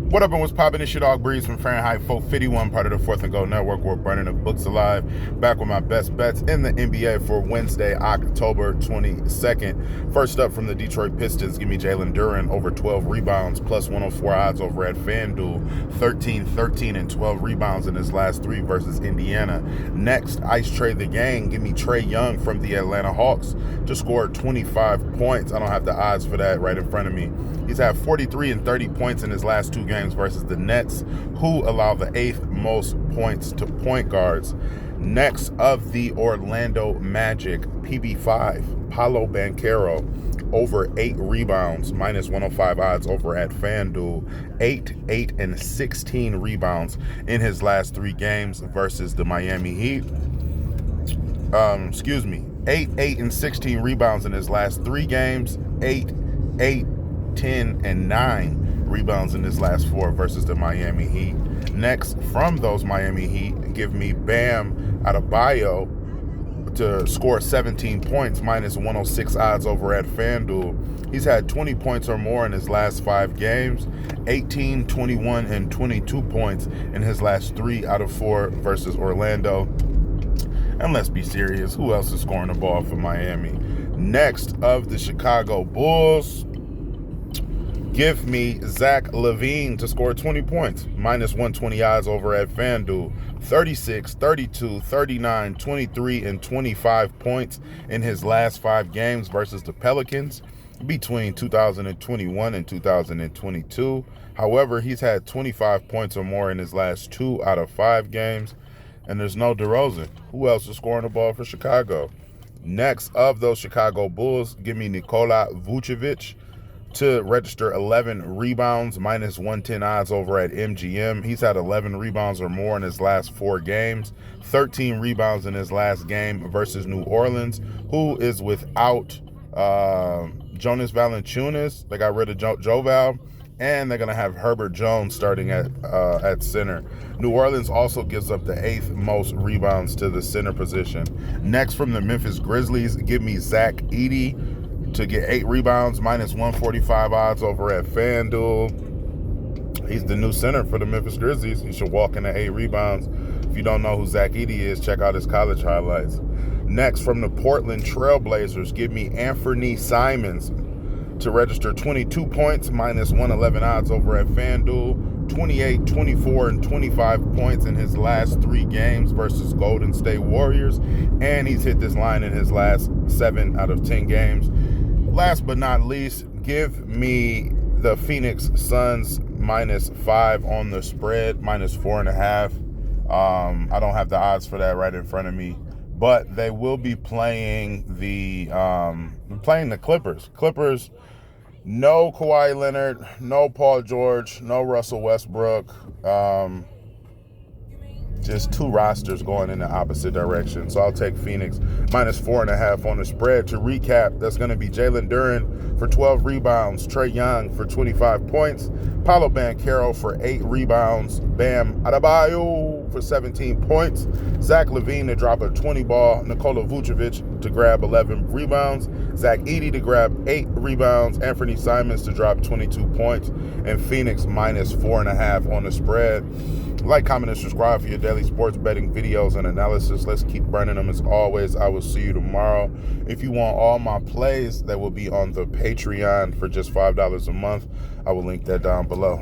What up and what's poppin'? It's your dog Breeze from Fahrenheit 451, part of the Fourth and Gold Network. We're burning the books alive. Back with my best bets in the NBA for Wednesday, October 22nd. First up from the Detroit Pistons, give me Jalen Duren over 12 rebounds, plus 104 odds over at FanDuel. 13, 13, and 12 rebounds in his last three versus Indiana. Next, Ice Trade the Gang, give me Trae Young from the Atlanta Hawks to score 25 points. I don't have the odds for that right in front of me. He's had 43 and 30 points in his last two games versus the Nets, who allow the 8th most points to point guards. Next of the Orlando Magic, PB5, Paolo Banchero, over 8 rebounds, minus 105 odds over at FanDuel. 8, 8, and 16 rebounds in his last three games versus the Miami Heat. 8, 8, and 16 rebounds in his last three games. 8, 8, 10, and 9 rebounds in his last four versus the Miami Heat. Next, from those Miami Heat, give me Bam Adebayo to score 17 points, minus 106 odds over at FanDuel. He's had 20 points or more in his last 5 games, 18, 21, and 22 points in his last 3 out of 4 versus Orlando. And let's be serious, who else is scoring the ball for Miami? Next, of the Chicago Bulls, give me Zach LaVine to score 20 points, minus 120 odds over at FanDuel. 36, 32, 39, 23, and 25 points in his last 5 games versus the Pelicans between 2021 and 2022. However, he's had 25 points or more in his last 2 out of 5 games. And there's no DeRozan. Who else is scoring the ball for Chicago? Next, of those Chicago Bulls, give me Nikola Vucevic to register 11 rebounds, minus 110 odds over at MGM. He's had 11 rebounds or more in his last 4 games, 13 rebounds in his last game versus New Orleans, who is without Jonas Valanciunas. They got rid of Joval, and they're going to have Herbert Jones starting at center. New Orleans also gives up the 8th most rebounds to the center position. Next, from the Memphis Grizzlies, give me Zach Edey to get 8 rebounds, minus 145 odds over at FanDuel. He's the new center for the Memphis Grizzlies. He should walk into 8 rebounds. If you don't know who Zach Edey is, check out his college highlights. Next, from the Portland Trailblazers, give me Anthony Simons to register 22 points, minus 111 odds over at FanDuel. 28, 24, and 25 points in his last 3 games versus Golden State Warriors. And he's hit this line in his last 7 out of 10 games. Last but not least, give me the Phoenix Suns minus 5 on the spread, minus 4.5. I don't have the odds for that right in front of me, but they will be playing the Clippers. Clippers, no Kawhi Leonard, no Paul George, no Russell Westbrook. Just 2 rosters going in the opposite direction. So I'll take Phoenix minus 4.5 on the spread. To recap, that's going to be Jalen Duren for 12 rebounds, Trae Young for 25 points, Paolo Banchero for 8 rebounds, Bam Adebayo for 17 points, Zach LaVine to drop a 20 ball, Nikola Vucevic to grab 11 rebounds, Zach Edey to grab 8 rebounds, Anthony Simons to drop 22 points, and Phoenix minus 4.5 on the spread. Like, comment, and subscribe for your daily sports betting videos and analysis. Let's keep burning them as always. I will see you tomorrow. If you want all my plays, that will be on the Patreon for just $5 a month. I will link that down below.